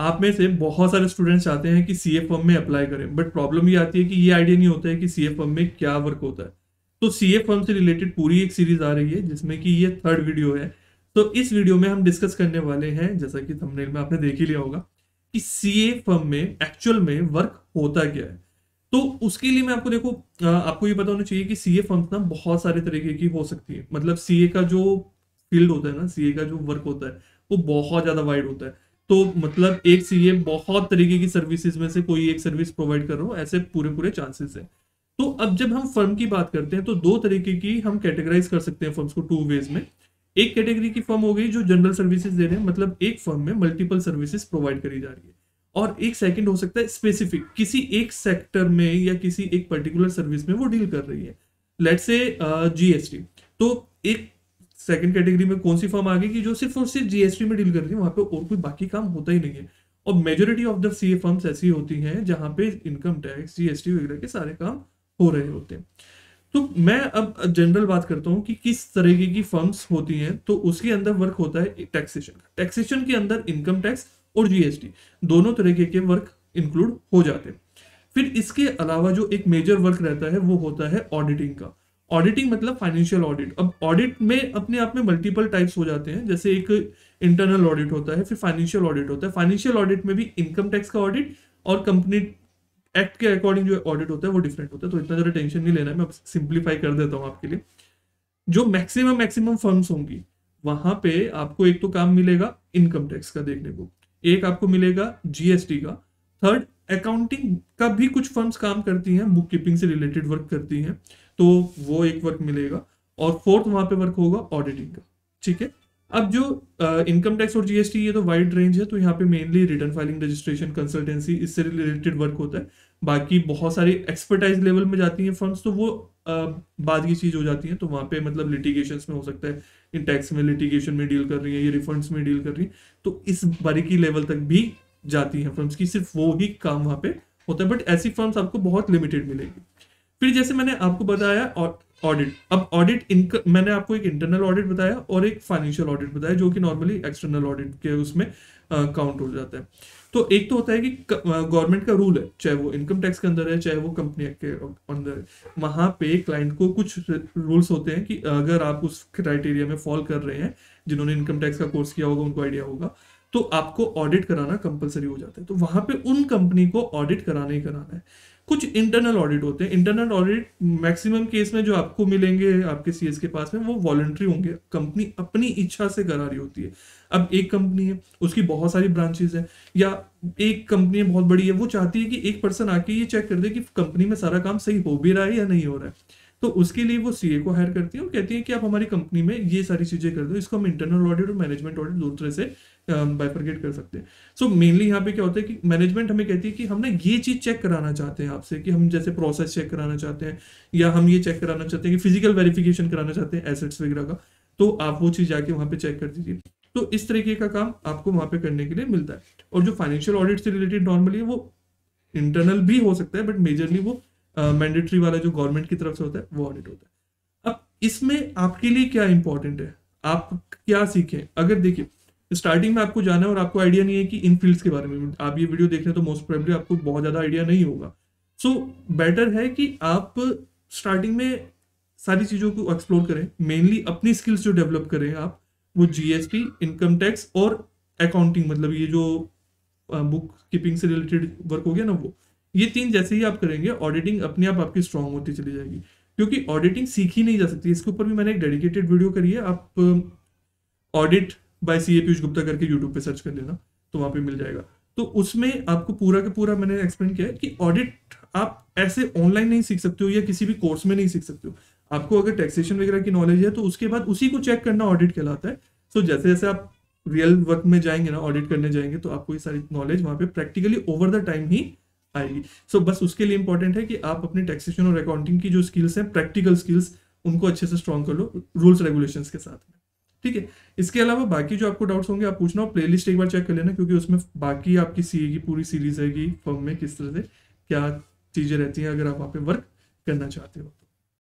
आप में से बहुत सारे स्टूडेंट्स चाहते हैं कि सीए फर्म में अप्लाई करें, बट प्रॉब्लम ये आती है कि ये आइडिया नहीं होता है कि सीए फर्म में क्या वर्क होता है। तो सीए फर्म से रिलेटेड पूरी एक सीरीज आ रही है जिसमें कि ये थर्ड वीडियो है। तो इस वीडियो में हम डिस्कस करने वाले हैं, जैसा कि थंबनेल में आपने देख ही लिया होगा, कि सीए फर्म में एक्चुअल में वर्क होता क्या है। तो उसके लिए मैं आपको देखो, आपको ये पता होना चाहिए कि सीए फर्म्स ना बहुत सारे तरीके की हो सकती है। मतलब सीए का जो फील्ड होता है ना, सीए का जो वर्क होता है वो बहुत ज्यादा वाइड होता है। तो मतलब एक सीए बहुत तरीके की सर्विसेज में से कोई एक सर्विस प्रोवाइड कर रहा हो, ऐसे पूरे पूरे चांसेस है। तो अब जब हम फर्म की बात करते हैं तो दो तरीके की हम कैटेगराइज कर सकते हैं फर्म्स को, टू वेज में। एक कैटेगरी की फर्म हो गई जो जनरल सर्विसेज दे रहे हैं, मतलब एक फर्म में मल्टीपल सर्विसेज प्रोवाइड करी जा रही है। और एक सेकंड हो सकता है स्पेसिफिक, किसी एक सेक्टर में या किसी एक पर्टिकुलर सर्विस में वो डील कर रही है, लेट्स से जीएसटी। तो एक सेकंड कैटेगरी में कौन सी फर्म आ गई कि जो सिर्फ और सिर्फ जीएसटी में डील कर रही है, वहां पे और कोई बाकी काम होता ही नहीं है। और majority of the CA firms ऐसी होती हैं जहां पे इनकम टैक्स, जीएसटी वगैरह के सारे काम हो रहे होते हैं। तो मैं अब जनरल बात करता हूँ कि किस तरीके की फर्म्स होती हैं। तो उसके अंदर वर्क होता है टैक्सेशन का। टैक्सेशन के अंदर इनकम टैक्स और जीएसटी दोनों तरीके के वर्क इंक्लूड हो जाते हैं। फिर इसके अलावा जो एक मेजर वर्क रहता है वो होता है ऑडिटिंग का। ऑडिटिंग मतलब फाइनेंशियल ऑडिट। अब ऑडिट में अपने आप में मल्टीपल टाइप्स हो जाते हैं, जैसे एक इंटरनल ऑडिट होता है, फिर फाइनेंशियल ऑडिट होता है। फाइनेंशियल ऑडिट में भी इनकम टैक्स का ऑडिट और कंपनी एक्ट के अकॉर्डिंग जो ऑडिट होता है वो डिफरेंट होता है। तो इतना ज़्यादा टेंशन नहीं लेना है, मैं सिंप्लीफाई कर देता हूँ आपके लिए। जो मैक्सिमम फर्म्स होंगी वहां पे आपको एक तो काम मिलेगा इनकम टैक्स का देखने को, एक आपको मिलेगा जीएसटी का, थर्ड अकाउंटिंग का भी कुछ फर्म्स काम करती हैं, बुक कीपिंग से रिलेटेड वर्क करती हैं, तो वो एक वर्क मिलेगा, और फोर्थ वहां पे वर्क होगा ऑडिटिंग का। ठीक है। अब जो इनकम टैक्स और जीएसटी, ये तो वाइड रेंज है, तो यहाँ पे mainly return filing, registration, consultancy, इससे रिलेटेड वर्क होता है। बाकी बहुत सारी एक्सपर्टाइज लेवल में जाती हैं फर्म्स, तो वो बाद की चीज हो जाती है। तो वहां पे मतलब लिटिगेशंस में हो सकता है, इन टैक्स में लिटिगेशन में डील कर रही है, ये रिफंड्स में डील कर रही है, तो इस बारीकी लेवल तक भी जाती हैं फर्म्स की, सिर्फ वो ही काम वहां पे होता है। बट ऐसी फर्म्स आपको बहुत लिमिटेड मिलेगी। फिर जैसे मैंने आपको बताया ऑडिट। अब ऑडिट मैंने आपको एक इंटरनल ऑडिट बताया और एक फाइनेंशियल ऑडिट बताया, जो कि नॉर्मली एक्सटर्नल ऑडिट के उसमें काउंट हो जाता है। तो एक तो होता है कि गवर्नमेंट का रूल है, चाहे वो इनकम टैक्स के अंदर है चाहे वो कंपनी के अंदर है, वहां पे क्लाइंट को कुछ रूल्स होते हैं कि अगर आप उस क्राइटेरिया में फॉल कर रहे हैं, जिन्होंने इनकम टैक्स का कोर्स किया होगा उनको आइडिया होगा, तो आपको ऑडिट कराना कंपलसरी हो जाता है। तो वहां पे उन कंपनी को ऑडिट कराना ही कराना है। कुछ इंटरनल ऑडिट होते हैं। इंटरनल ऑडिट मैक्सिमम केस में जो आपको मिलेंगे आपके सीएस के पास में, वो वॉलंटरी होंगे, कंपनी अपनी इच्छा से करा रही होती है। अब एक कंपनी है, उसकी बहुत सारी ब्रांचेस हैं, या एक कंपनी बहुत बड़ी है, वो चाहती है कि एक पर्सन आके ये चेक कर दे कि कंपनी में सारा काम सही हो भी रहा है या नहीं हो रहा है। तो उसके लिए वो सीए को हायर करती है और कहती है कि आप हमारी कंपनी में ये सारी चीजें कर दो। इसको हम इंटरनल ऑडिट और मैनेजमेंट ऑडिट दो तरह से बाइफरकेट कर सकते हैं। सो मेनली यहाँ पे क्या होता है कि मैनेजमेंट हमें कहती है कि हम ना ये चीज चेक कराना चाहते हैं आपसे, कि हम जैसे प्रोसेस चेक कराना चाहते हैं, या हम ये चेक कराना चाहते हैं कि फिजिकल वेरिफिकेशन कराना चाहते हैं एसेट्स वगैरह का, तो आप वो चीज जाके वहां पे चेक कर दीजिए। तो इस तरीके का काम आपको वहां पे करने के लिए मिलता है। और जो फाइनेंशियल ऑडिट से रिलेटेड नॉर्मली वो इंटरनल भी हो सकता है, बट मेजरली वो मैंडेटरी वाला जो गवर्नमेंट की तरफ से होता है वो ऑडिट होता है। अब इसमें आपके लिए क्या इंपॉर्टेंट है, आप क्या सीखें। अगर देखिए स्टार्टिंग में आपको जाना है और आपको आइडिया नहीं है कि इन फील्ड्स के बारे में, आप ये वीडियो देख रहे हैं तो मोस्ट प्रोबेबली आपको बहुत ज्यादा आइडिया नहीं होगा। सो बेटर है कि आप स्टार्टिंग में सारी चीजों को एक्सप्लोर करें, मेनली अपनी स्किल्स जो डेवलप करें आप, वो जीएसटी, इनकम टैक्स और अकाउंटिंग, मतलब ये जो बुक कीपिंग से रिलेटेड वर्क हो गया ना, वो ये तीन जैसे ही आप करेंगे, ऑडिटिंग अपने आप आपकी स्ट्रांग होती चली जाएगी। क्योंकि ऑडिटिंग सीखी नहीं जा सकती, इसके ऊपर भी मैंने एक डेडिकेटेड वीडियो करी है, आप audit bye CA Piyush Gupta करके यूट्यूब पे सर्च कर लेना, तो वहां पे मिल जाएगा। तो उसमें आपको पूरा का पूरा मैंने एक्सप्लेन किया है कि ऑडिट आप ऐसे ऑनलाइन नहीं सीख सकते हो या किसी भी कोर्स में नहीं सीख सकते हो। आपको अगर टैक्सेशन वगैरह की नॉलेज है तो उसके बाद उसी को चेक करना ऑडिट कहलाता है। सो जैसे जैसे आप रियल वर्क में जाएंगे ना, ऑडिट करने जाएंगे, तो आपको ये सारी नॉलेज वहां पे प्रैक्टिकली ओवर द टाइम ही आएगी। सो बस उसके लिए इंपॉर्टेंट है कि आप अपने टैक्सेशन और अकाउंटिंग की जो स्किल्स हैं, प्रैक्टिकल स्किल्स, उनको अच्छे से स्ट्रॉन्ग कर लो रूल्स रेगुलेशंस के साथ में। ठीक है। इसके अलावा बाकी जो आपको डाउट्स होंगे आप पूछना, प्लेलिस्ट एक बार चेक कर लेना, क्योंकि उसमें बाकी आपकी सीए की पूरी सीरीज है कि फर्म में किस तरह से क्या चीजें रहती हैं अगर आप वहाँ पे वर्क करना चाहते हो।